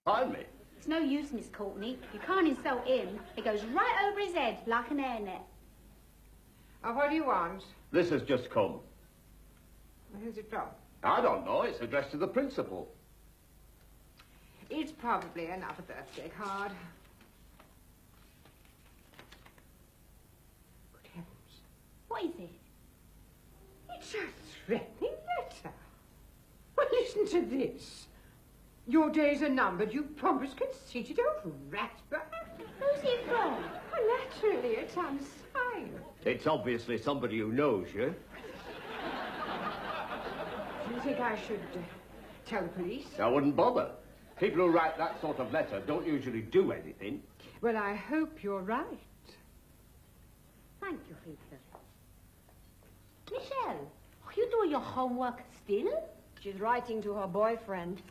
Find me. It's no use, Miss Courtney. You can't insult him. It goes right over his head like an hairnet. What do you want? This has just come. Who's it from? I don't know. It's addressed to the principal. It's probably another birthday card. Good heavens. What is it? It's a threatening letter. Well, listen to this. Your days are numbered, you pompous, conceited old ratbag. Who's it from? Well, naturally, it's unsigned. It's obviously somebody who knows you. Do you think I should tell the police? I wouldn't bother. People who write that sort of letter don't usually do anything. Well, I hope you're right. Thank you, Peter. Michelle, are you doing your homework still? She's writing to her boyfriend.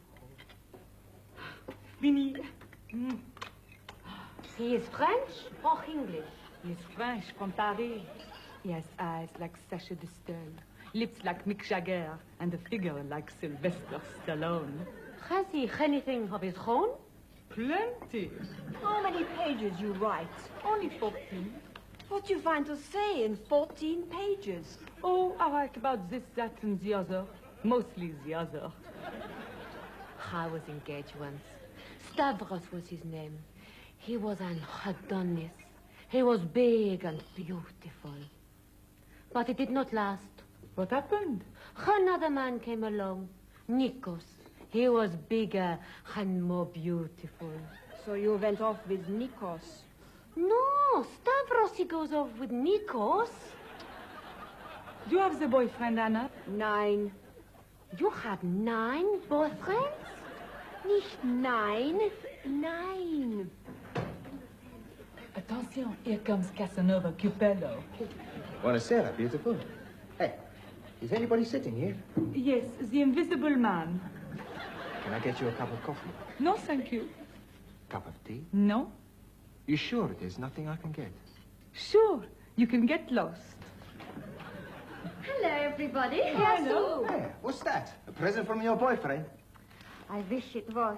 Vinny. He is French or English? He's French, from Paris. He has eyes like Sacha Distel, lips like Mick Jagger, and a figure like Sylvester Stallone. Has he anything of his own? Plenty. How many pages you write? Only 14. What do you find to say in 14 pages? Oh, I write about this, that, and the other. Mostly the other. I was engaged once. Stavros was his name. He was an Adonis. He was big and beautiful. But it did not last. What happened? Another man came along, Nikos. He was bigger and more beautiful. So you went off with Nikos? No, Stavros, he goes off with Nikos. Do you have the boyfriend, Anna? 9. You had 9 boyfriends? Nicht 9, 9. Attention, here comes Casanova Cupello. Buonasera, beautiful. Hey, is anybody sitting here? Yes, the invisible man. Can I get you a cup of coffee? No, thank you. Cup of tea? No? You sure there's nothing I can get? Sure, you can get lost. Hello, everybody. Hello. Hey, what's that? A present from your boyfriend? I wish it was.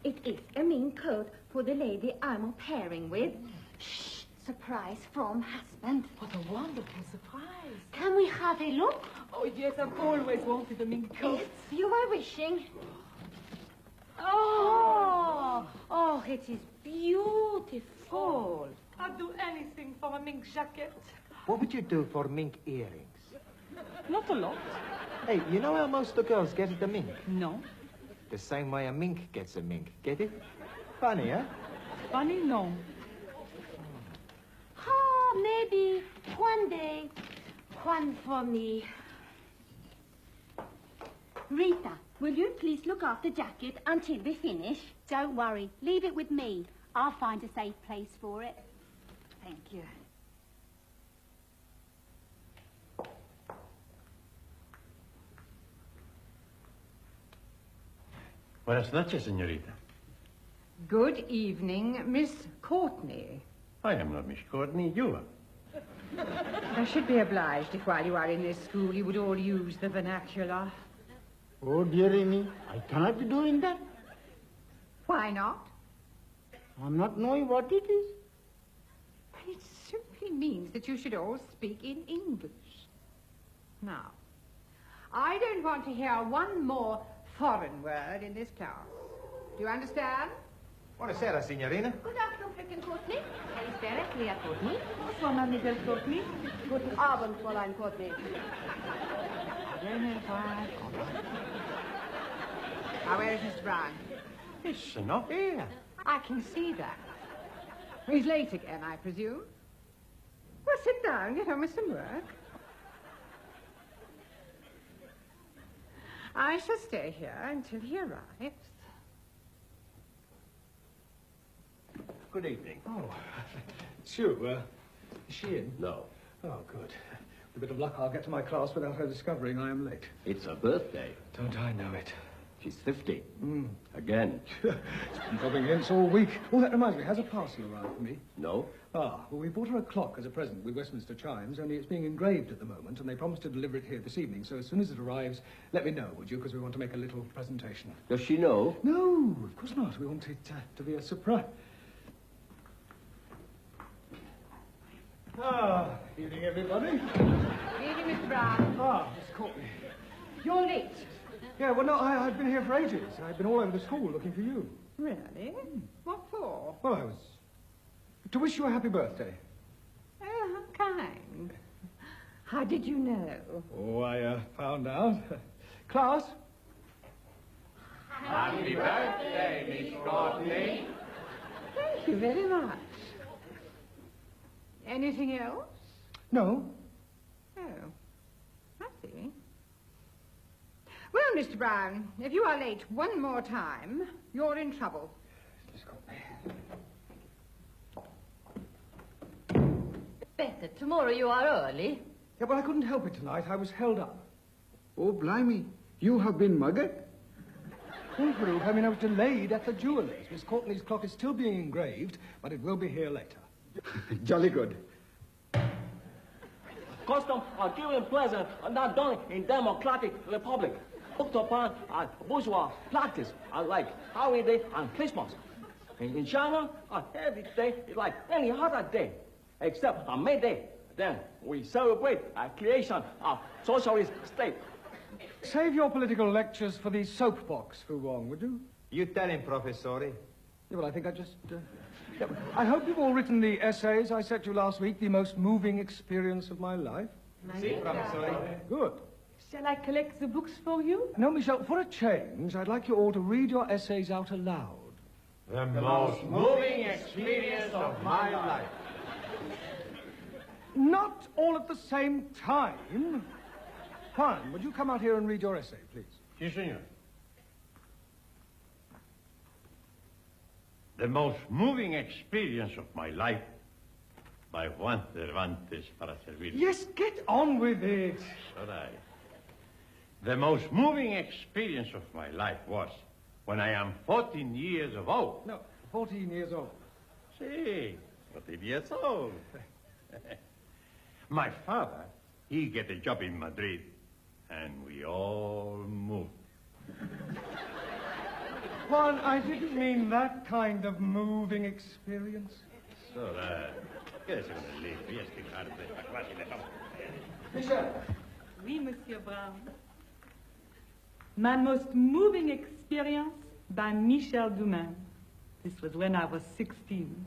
It is a mink coat for the lady I'm pairing with. Shh, surprise from husband. What a wonderful surprise. Can we have a look? Oh, yes, I've always wanted a mink coat. If you are wishing. Oh, it is beautiful. I'd do anything for a mink jacket. What would you do for mink earrings? Not a lot. Hey, you know how most of the girls get at the mink? No. The same way a mink gets a mink. Get it? Funny, huh? Funny, no. Maybe one day, one for me. Rita, will you please look after jacket until we finish? Don't worry, leave it with me. I'll find a safe place for it. Thank you. Buenas noches, señorita. Good evening, Miss Courtney. I am not Miss Courtney, you are. I should be obliged if while you are in this school you would all use the vernacular. Oh, dearie me, I cannot be doing that. Why not? I'm not knowing what it is. It simply means that you should all speak in English. Now, I don't want to hear one more foreign word in this class. Do you understand? Buonasera, signorina. Good afternoon, Fröken Courtney. Kalispera, Clea Courtney. Bonsoir, Mademoiselle Courtney. Guten Abend, Fräulein Courtney. Now, where is Mr. Brown? It's not here. I can see that. He's late again, I presume. Well, sit down, get on with some work. I shall stay here until he arrives. Good evening. Oh, Sue, is she in? No. Oh, good. With a bit of luck, I'll get to my class without her discovering I am late. It's a birthday. Don't I know it? She's 50. Again. She's been dropping hints all week. Oh, that reminds me, has a parcel arrived for me? No? Ah, well, we bought her a clock as a present with Westminster chimes, only it's being engraved at the moment, and they promised to deliver it here this evening, so as soon as it arrives, let me know, would you, because we want to make a little presentation. Does she know? No, of course not. We want it to be a surprise. Ah, evening, everybody. Evening, Mr. Brown. Ah, Miss Courtney. You're late. Yeah, well, no, I've been here for ages. I've been all over the school looking for you. Really? What for? Well, I was... to wish you a happy birthday. Oh, how kind. How did you know? Oh, I found out. Class? Happy birthday, Miss Courtney. Thank you very much. Anything else? No. Oh, I see. Well, Mr. Brown, if you are late one more time, you're in trouble. Miss Courtney. Better. Tomorrow you are early. Yeah, but I couldn't help it tonight. I was held up. Oh, blimey. You have been muggered? Oh, Farouk, I mean, I was delayed at the jeweller's. Miss Courtney's clock is still being engraved, but it will be here later. Jolly good. Custom are given pleasure are not done in democratic republic. Looked upon as bourgeois practice are like holiday and Christmas. In China, every day is like any other day, except on May Day. Then we celebrate a creation of socialist state. Save your political lectures for the soapbox, Fu Wong, would you? You tell him, Professore. Yeah, well, I think I just... Yeah, I hope you've all written the essays I sent you last week, the most moving experience of my life. Si, Professore. Good. Shall I collect the books for you? Now, Michelle, for a change, I'd like you all to read your essays out aloud. The most moving experience of my life. Not all at the same time. Juan, would you come out here and read your essay, please? Si, senor. The most moving experience of my life by Juan Cervantes para servir. Yes, get on with it. Sorry. The most moving experience of my life was when I am 14 years of old. No, 14 years old. See, 14 years old. My father, he get a job in Madrid, and we all moved. Juan, I didn't mean that kind of moving experience. Quédese con el libro y explicar de esta clase de campo. Michelle. Oui, Monsieur Brown. My most moving experience by Michel Dumas. This was when I was 16.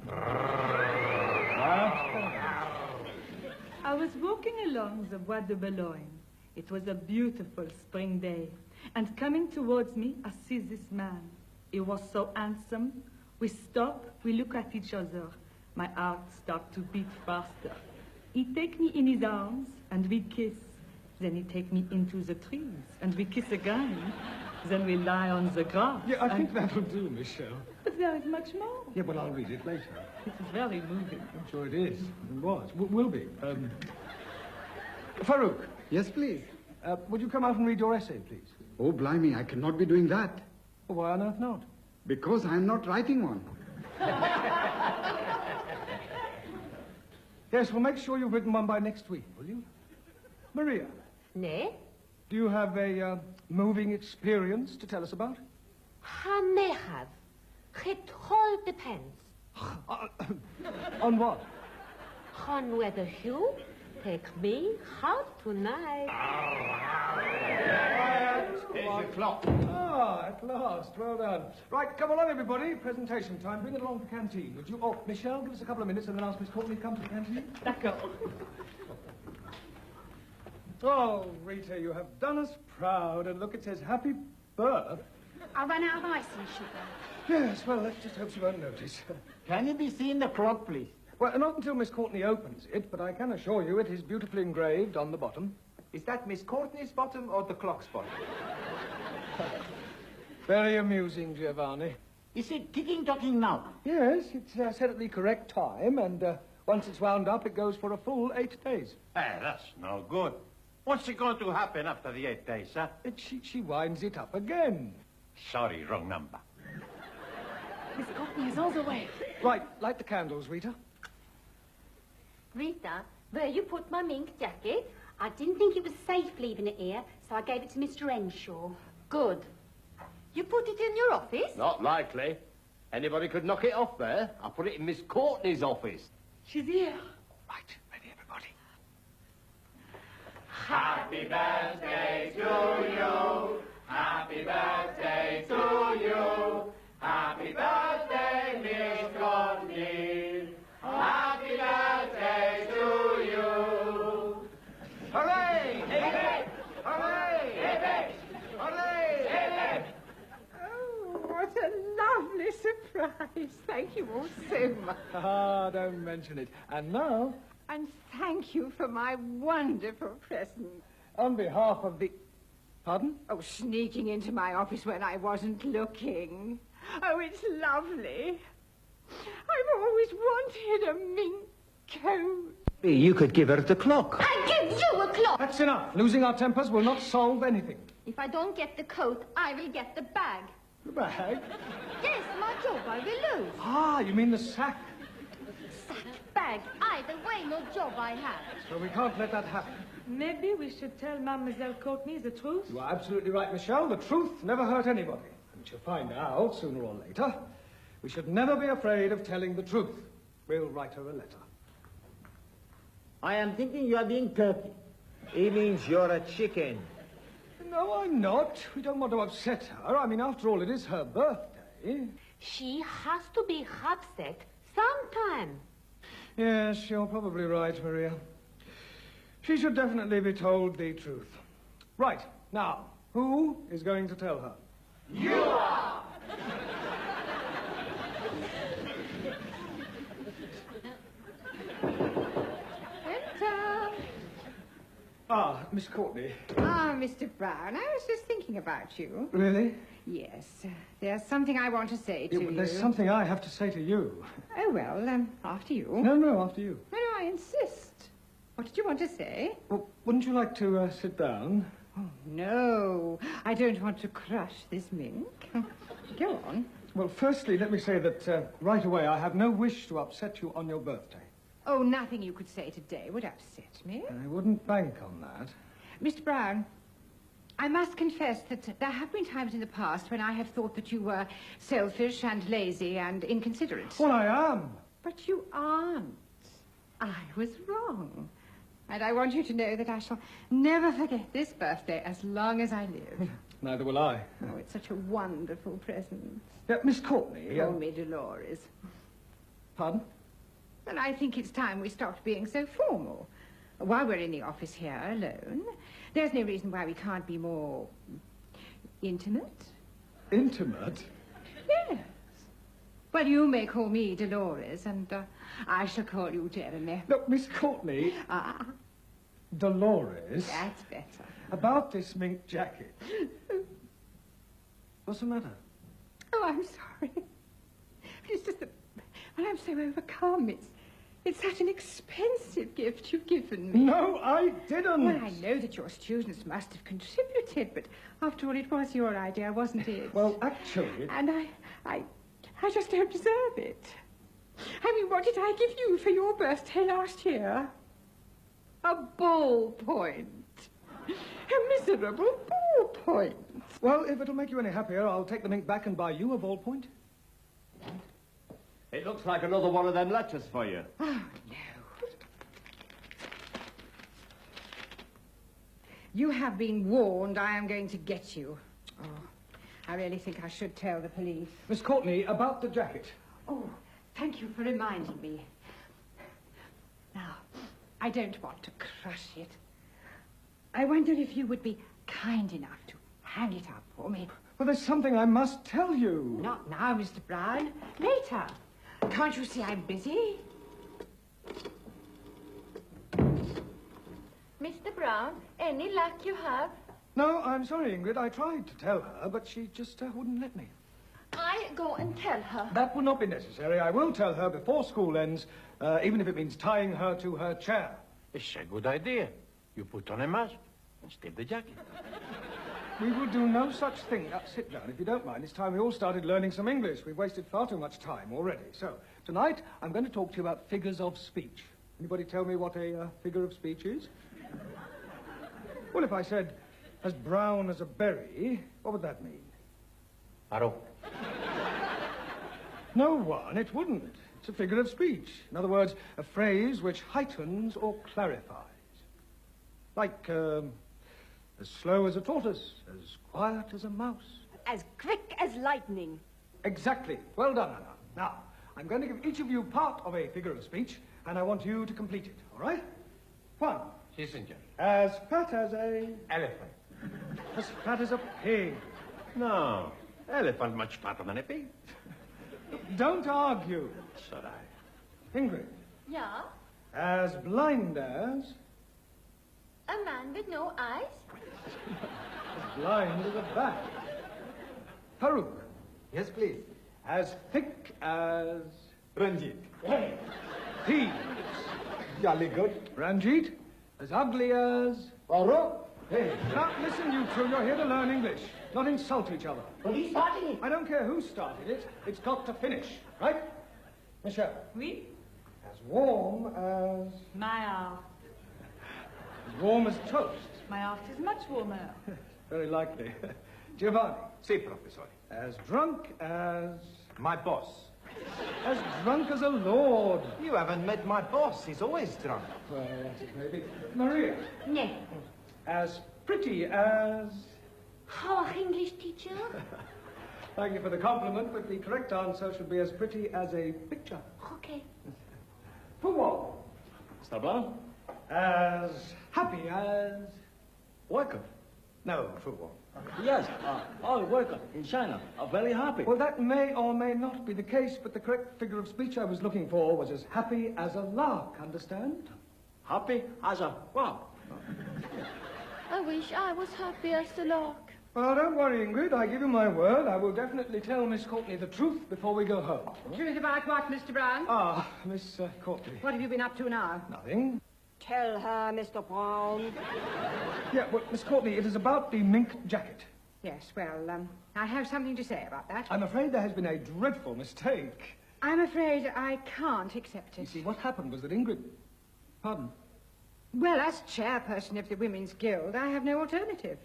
I was walking along the Bois de Boulogne. It was a beautiful spring day. And coming towards me, I see this man. He was so handsome. We stop, we look at each other. My heart starts to beat faster. He take me in his arms, and we kiss. Then he take me into the trees, and we kiss again. Then we lie on the grass. Yeah, I think that'll do, Michelle. But there is much more. Yeah, well, I'll read it later. It is very moving. I'm sure it is. It was. Will be. Farouk. Yes, please. Would you come out and read your essay, please? Oh, blimey, I cannot be doing that. Well, why on earth not? Because I am not writing one. Yes, well, make sure you've written one by next week, will you? Maria. Ne? Do you have a moving experience to tell us about? I have. It all depends. On what? On whether you take me out tonight. Here's your clock. Ah, at last. Well done. Right, come along, everybody. Presentation time. Bring it along to the canteen, would you? Oh, Michelle, give us a couple of minutes and then ask Miss Courtney to come to the canteen. D'accord. Oh, Rita, you have done us proud. And look, it says happy birth. I ran out of ice and sugar. Yes, well, let's just hope she won't notice. Can you be seen the clock, please? Well, not until Miss Courtney opens it, but I can assure you it is beautifully engraved on the bottom. Is that Miss Courtney's bottom or the clock's bottom? Very amusing, Giovanni. Is it ticking-tocking now? Yes, it's set at the correct time, and once it's wound up, it goes for a full 8 days. Hey, that's no good. What's going to happen after the 8 days, huh? She winds it up again. Sorry, wrong number. Miss Courtney is all the way. Right, light the candles, Rita. Rita, where you put my mink jacket? I didn't think it was safe leaving it here, so I gave it to Mr. Henshaw. Good. You put it in your office? Not likely. Anybody could knock it off there. I put it in Miss Courtney's office. She's here. Right, ready, everybody. Happy birthday to you. Happy birthday to you. Happy birthday, Miss Courtney. Happy birthday to you. Hooray! Hip, hooray! Hip, hooray! Hip. Oh, what a lovely surprise. Thank you all so much. Ah, don't mention it. And now, And thank you for my wonderful present. on behalf of the... Pardon? Oh, sneaking into my office when I wasn't looking. Oh, it's lovely. I've always wanted a mink coat. You could give her the clock. I give you a clock! That's enough. Losing our tempers will not solve anything. If I don't get the coat, I will get the bag. The bag? Yes, my job I will lose. Ah, you mean the sack. Sack, bag, either way, no job I have. So we can't let that happen. Maybe we should tell Mademoiselle Courtney the truth. You are absolutely right, Michelle. The truth never hurt anybody. And she'll find out sooner or later. We should never be afraid of telling the truth. We'll write her a letter. I am thinking you are being turkey. He means you're a chicken. No, I'm not. We don't want to upset her. I mean, after all, it is her birthday. She has to be upset sometime. Yes, you're probably right, Maria. She should definitely be told the truth. Right, now, who is going to tell her? You are! Ah, Miss Courtney. Ah, Mr. Brown, I was just thinking about you. Really? Yes, there's something I want to say to you. There's something I have to say to you. Oh, well, after you. No, after you. No, I insist. What did you want to say? Well, wouldn't you like to sit down? Oh, no. I don't want to crush this mink. Go on. Well, firstly, let me say that right away I have no wish to upset you on your birthday. Oh, nothing you could say today would upset me. I wouldn't bank on that. Mr. Brown, I must confess that there have been times in the past when I have thought that you were selfish and lazy and inconsiderate. Well, I am. But you aren't. I was wrong. And I want you to know that I shall never forget this birthday as long as I live. Neither will I. Oh, it's such a wonderful present. Miss Courtney... Call me Dolores. Pardon? And I think it's time we stopped being so formal. While we're in the office here alone, there's no reason why we can't be more... intimate. Intimate? Yes. Well, you may call me Dolores, and I shall call you Jeremy. Look, Miss Courtney... Ah. Dolores... That's better. About this mink jacket. What's the matter? Oh, I'm sorry. It's just that... Well, I'm so overcome. It's such an expensive gift you've given me. No, I didn't. Well, I know that your students must have contributed, but after all, it was your idea, wasn't it? Well, actually... And I just don't deserve it. I mean, what did I give you for your birthday last year? A ballpoint. A miserable ballpoint. Well, if it'll make you any happier, I'll take the mink back and buy you a ballpoint. It looks like another one of them letters for you. Oh, no. You have been warned. I am going to get you. Oh, I really think I should tell the police. Miss Courtney, about the jacket. Oh, thank you for reminding me. Now, I don't want to crush it. I wonder if you would be kind enough to hang it up for me. Well, there's something I must tell you. Not now, Mr. Brown. Later. Can't you see I'm busy? Mr. Brown, any luck you have? No, I'm sorry, Ingrid. I tried to tell her, but she just wouldn't let me. I go and tell her. That will not be necessary. I will tell her before school ends, even if it means tying her to her chair. It's a good idea. You put on a mask and steal the jacket. We will do no such thing. Now, sit down, if you don't mind. It's time we all started learning some English. We've wasted far too much time already. So, tonight, I'm going to talk to you about figures of speech. Anybody tell me what a figure of speech is? Well, if I said, as brown as a berry, what would that mean? Taro. No one, it wouldn't. It's a figure of speech. In other words, a phrase which heightens or clarifies. Like, as slow as a tortoise, as quiet as a mouse. As quick as lightning. Exactly. Well done, Anna. Now, I'm going to give each of you part of a figure of speech, and I want you to complete it, all right? 1. Si, senor. As fat as a... Elephant. As fat as a pig. No. Elephant much fatter than a pig. Don't argue. Sorry. Ingrid. Yeah? As blind as... A man with no eyes? As blind as a bat. Farouk. Yes, please. As thick as... Ranjeet. Thieves. Jolly good. Ranjeet. As ugly as... Taro. Hey, now listen, you two. You're here to learn English, not insult each other. But he started it. I don't care who started it. It's got to finish, right? Michelle. Oui? As warm as... My art. As warm as toast. My art is much warmer. Very likely. Giovanni. Si, professor. As drunk as... My boss. As drunk as a lord. You haven't met my boss. He's always drunk. Well, that's it, maybe. Maria. No. As pretty as... Oh, English teacher? Thank you for the compliment, but the correct answer should be as pretty as a picture. Okay. Football. Mr. Brown? As happy as... Worker. No, football. Yes, all worker in China are very happy. Well, that may or may not be the case, but the correct figure of speech I was looking for was as happy as a lark, understand? Happy as a wow. I wish I was happy as the lark. Well, don't worry, Ingrid. I give you my word. I will definitely tell Miss Courtney the truth before we go home. Truth about what, Mr. Brown? Ah, Miss Courtney. What have you been up to now? Nothing. Tell her, Mr. Brown. Yeah, well, Miss Courtney, it is about the mink jacket. Yes, well, I have something to say about that. I'm afraid there has been a dreadful mistake. I'm afraid I can't accept You it. see, what happened was that Ingrid... Pardon? Well, as chairperson of the Women's Guild, I have no alternative.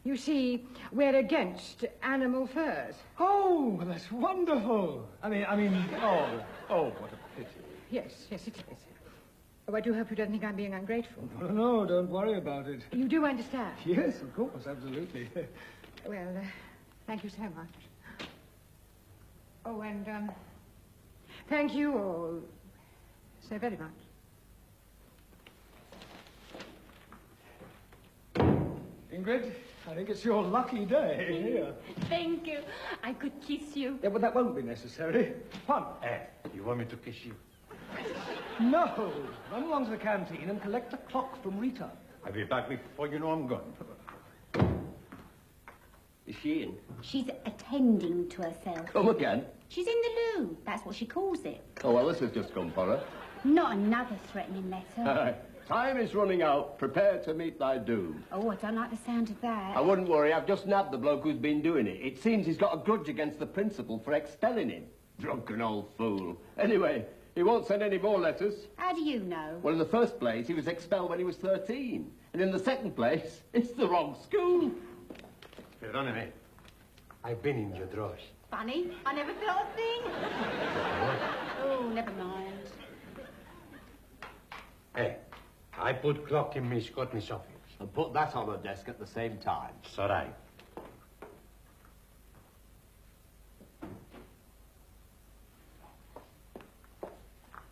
You see, we're against animal furs. Oh, well, that's wonderful. I mean, oh, what a pity. Yes, yes, it is. Oh, I do hope you don't think I'm being ungrateful. No, don't worry about it. You do understand? Yes, of course, absolutely. Well, thank you so much. Oh, and, thank you all so very much. Ingrid, I think it's your lucky day. Here. Thank you. I could kiss you. Yeah, but that won't be necessary. Fun. You want me to kiss you? No. Run along to the canteen and collect a clock from Rita. I'll be back before you know I'm gone. Is she in? She's attending to herself. Come again? She's in the loo. That's what she calls it. Oh, well, this has just come for her. Not another threatening letter. Time is running out. Prepare to meet thy doom. Oh, I don't like the sound of that. I wouldn't worry. I've just nabbed the bloke who's been doing it. It seems he's got a grudge against the principal for expelling him. Drunken old fool. Anyway, he won't send any more letters. How do you know? Well, in the first place, he was expelled when he was 13. And in the second place, it's the wrong school. Perdóneme. I've been in your drawers. Funny. I never thought a thing. Oh, never mind. Hey, I put clock in Miss Courtney's office. And put that on her desk at the same time. It's all right.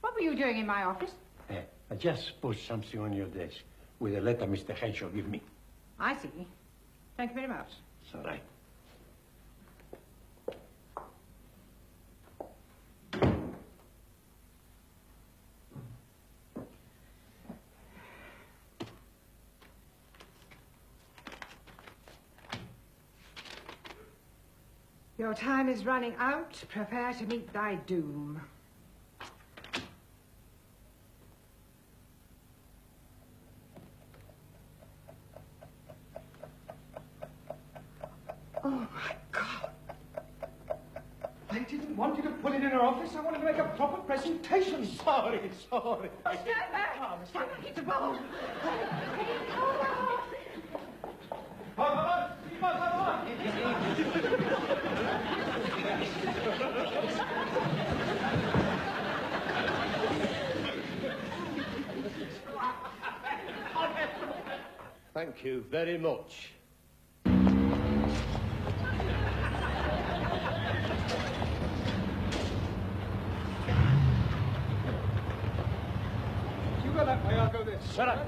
What were you doing in my office? Hey, I just put something on your desk with a letter Mr. Henshaw gave me. I see. Thank you very much. It's all right. Your time is running out. Prepare to meet thy doom. Oh, my God. I didn't want you to put it in her office. I wanted to make a proper presentation. Sorry. Stand back! Stand back, it's a ball! Thank you very much. You go that way, I'll go this. Shut up.